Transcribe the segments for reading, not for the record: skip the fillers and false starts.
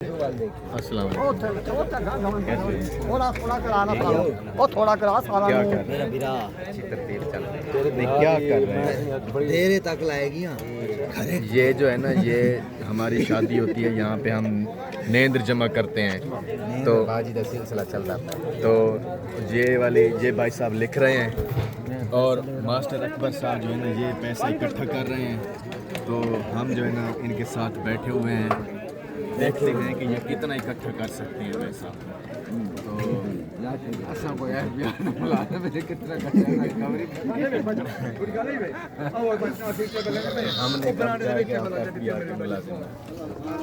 अस्सलाम थोड़ा कराना था और थोड़ा करा सारा क्या कर मेरा बिरा क्या कर रहे हैं? देर तक लाएगी। ये जो है ना, ये हमारी शादी होती है, यहाँ पे हम नेंद्र जमा करते हैं, तो बाजी का सिलसिला चल रहा है। तो ये भाई साहब लिख रहे हैं और मास्टर अकबर साहब जो है ना ये पैसा इकट्ठा कर रहे हैं, तो हम जो है ना इनके साथ बैठे हुए हैं, देखते हैं कि ये कितना इकट्ठा कर सकते हैं पैसा। तो हमने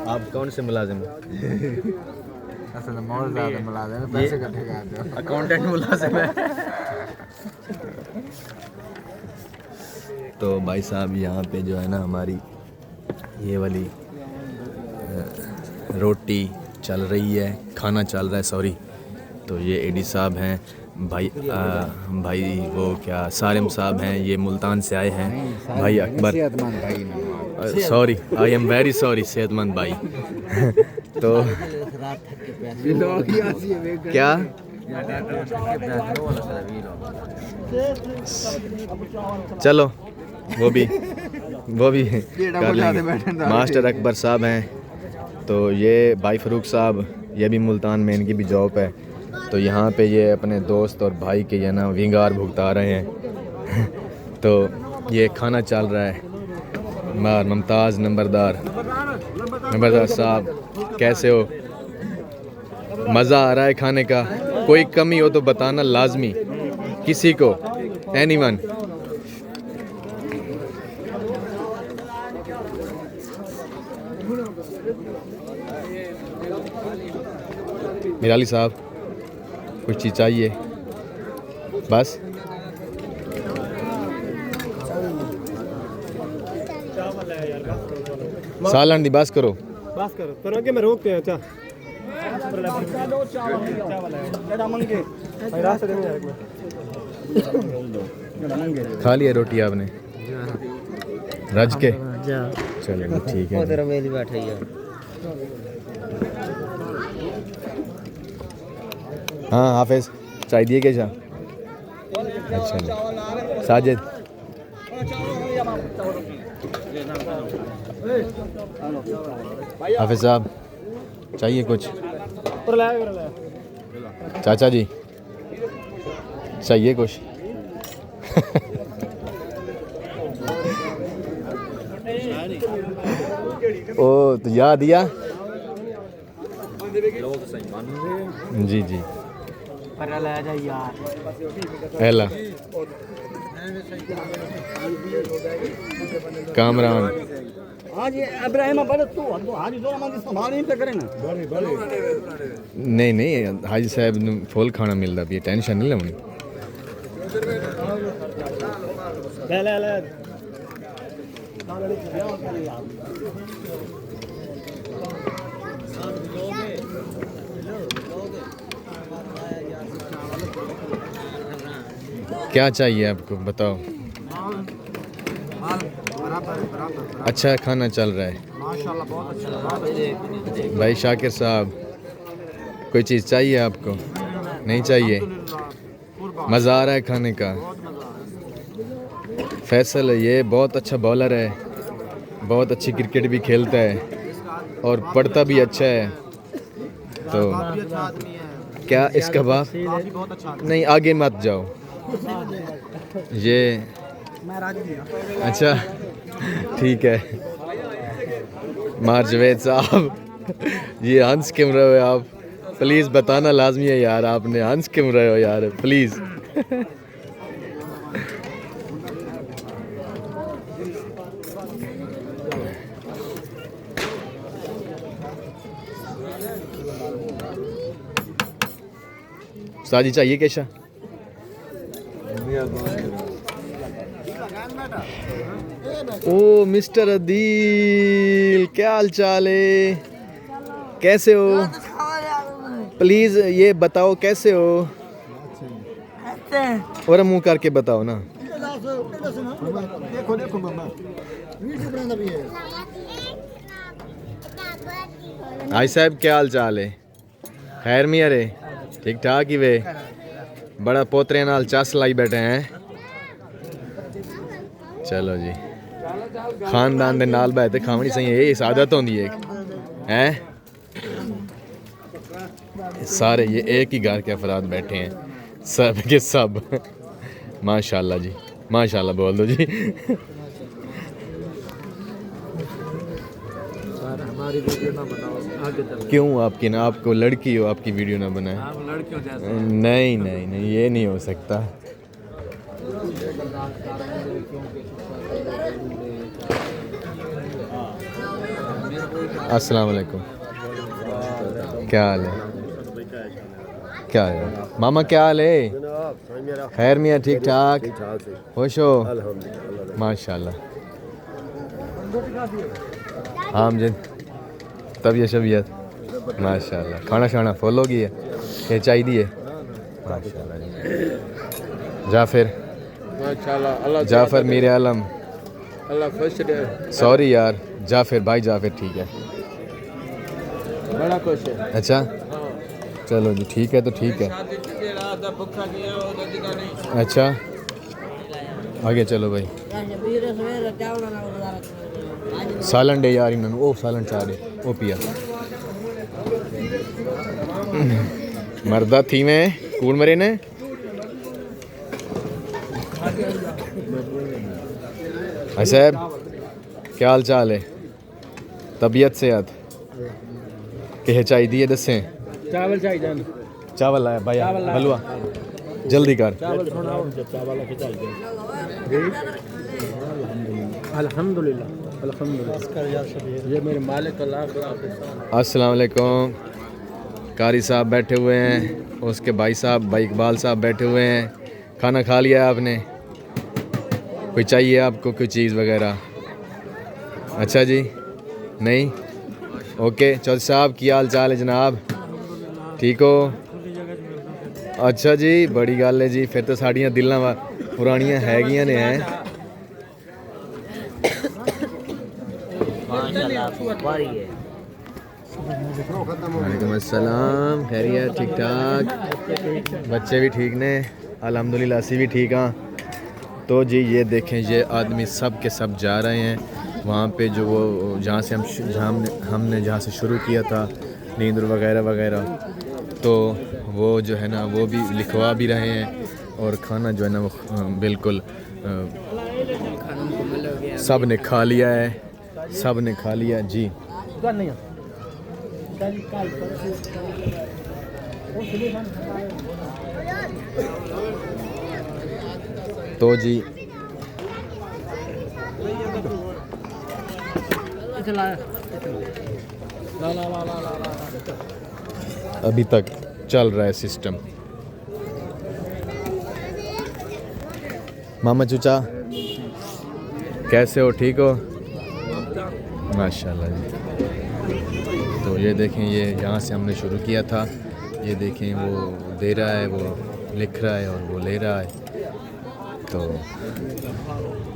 आप कौन से मुलाजिम हैं? पैसे इकट्ठे करते हो। अकाउंटेंट मुलाजिम है। तो भाई साहब यहाँ पे जो है ना हमारी ये वाली रोटी चल रही है, खाना चल रहा है, सॉरी। तो ये एडी साहब हैं, भाई वो क्या सालिम साहब हैं, ये मुल्तान से आए हैं, भाई Akbar, sorry I am very sorry, सेहतमंद भाई। तो क्या चलो वो भी कर लेंगे। मास्टर अकबर साहब हैं, तो ये भाई फ़रूक साहब, ये भी मुल्तान में, इनकी भी जॉब है। तो यहाँ पे ये अपने दोस्त और भाई के ये ना विंगार भुगता रहे हैं। तो ये खाना चल रहा है। मुमताज़ नंबरदार साहब कैसे हो? मज़ा आ रहा है खाने का? कोई कमी हो तो बताना लाजमी, किसी को, एनीवन। मिराली साहब कुछ चीज़ चाहिए? बस सालन दी बस करो कि मैं रोकते हैं। अच्छा खा लिया रोटी आपने? रज के चलेगा, ठीक है। हाँ हाफिज चाय दिए क्या? अच्छा जी। साजिद हाफिज साहब चाहिए कुछ? चाचा जी चाहिए कुछ? ओ तो याद दिया जी जी। एला कामरान नहीं हाजी साहब फुल खाना मिलता भी, टेंशन नहीं लेनी। क्या चाहिए आपको बताओ? अच्छा खाना चल रहा है माशाल्लाह, बहुत अच्छा। भाई शाकिर साहब कोई चीज़ चाहिए आपको? नहीं चाहिए? मज़ा आ रहा है खाने का? फैसल ये बहुत अच्छा बॉलर है, बहुत अच्छी क्रिकेट भी खेलता है और पढ़ता भी अच्छा है। तो क्या इसका बाप? नहीं आगे मत जाओ। ये अच्छा ठीक है। मार जवेद साहब ये हंस क्यों रहे हो आप? प्लीज़ बताना लाजमी है यार, आपने हंस क्यों रहे हो यार प्लीज़। साजी चाहिए केशा? ओ मिस्टर अदील क्या हाल चाल है? कैसे हो? प्लीज ये बताओ कैसे हो? और मुंह करके बताओ ना। देखो देखो मम्मा वीडियो बनाना भी है। आई साहब क्या हाल चाल है? खैर मियाँ रे, ठीक ठाक ही वे? बड़ा पोतरे नाल चस लाई बैठे हैं। चलो जी, खानदान दे नाल बैठे खावनी सही है, इस आदत होंदी है हैं? सारे ये एक ही घर के अफराद बैठे हैं, सब के सब। माशाल्लाह जी, माशाल्लाह बोल दो जी। हमारी वीडियो ना बनाओ, आगे चलो। क्यों आपकी ना, आपको लड़की हो आपकी वीडियो ना बनाए? आप लड़कियों जैसे नहीं नहीं नहीं, ये नहीं हो सकता। अस्सलाम वालेकुम, क्या हाल है? क्या है मामा, क्या हाल है? खैर मियाँ, ठीक ठाक? खुश हो? माशाल्लाह। हाँ अमजद, तबीयत शबीयत माशाल्लाह, खाना शाना फुल हो गई है, क्या चाहिए है? माशाल्लाह जी। जाफिर, माशाल्लाह, जाफर मीर आलम, अल्लाह खुश रहे। सॉरी यार, जाफिर भाई, जाफिर ठीक है। बड़ा खुश है। अच्छा चलो जी, ठीक है तो ठीक है। अच्छा आगे चलो भाई। सालन डे यार इन्होंने, वो सालन चाह रहे वो पिया मरदा थी मैं कूड़ मरे ने। साहब क्या हाल चाल है? तबीयत सेहत कहे चाहिए दसें? चावल चाहिए। चावल आया भाई, बलुआ जल्दी कर। अल्हम्दुलिल्लाह अल्हम्दुलिल्लाह, ये मेरे मालिक का लाख लाख। अस्सलाम वालेकुम, कारी साहब बैठे हुए हैं, उसके भाई साहब, भाई इकबाल साहब बैठे हुए हैं। खाना खा लिया है आपने? कोई चाहिए आपको कोई चीज़ वगैरह? अच्छा जी, नहीं? ओके, चौधरी साहब की हाल चाल है जनाब? ठीक हो? अच्छा जी, बड़ी गल है जी, फिर तो साड़ियाँ दिल्लां पुरानियां हैगियां ने हैं। वालेकुम अस्सलाम, खैरियत? ठीक ठाक? बच्चे भी ठीक ने? अल्हम्दुलिल्लाह, असी भी ठीक हाँ। तो जी ये देखें, ये आदमी सब के सब जा रहे हैं वहाँ पे, जो वो जहाँ से हमने जहाँ से शुरू किया था, नींद वगैरह वगैरह, तो वो जो है ना वो भी लिखवा भी रहे हैं, और खाना जो है ना वो बिल्कुल सब ने खा लिया है, सब ने खा लिया जी। तो जी अभी तक चल रहा है सिस्टम। मामा चूचा कैसे हो? ठीक हो? माशाल्लाह जी। तो ये देखें, ये यहाँ से हमने शुरू किया था, ये देखें वो दे रहा है, वो लिख रहा है और वो ले रहा है। तो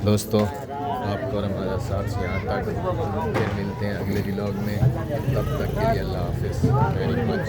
दोस्तों, आपको और हमारा साथ से यहाँ तक, फिर मिलते हैं अगले व्लॉग में, तब तक के लिए अल्लाह हाफिज़। Very much.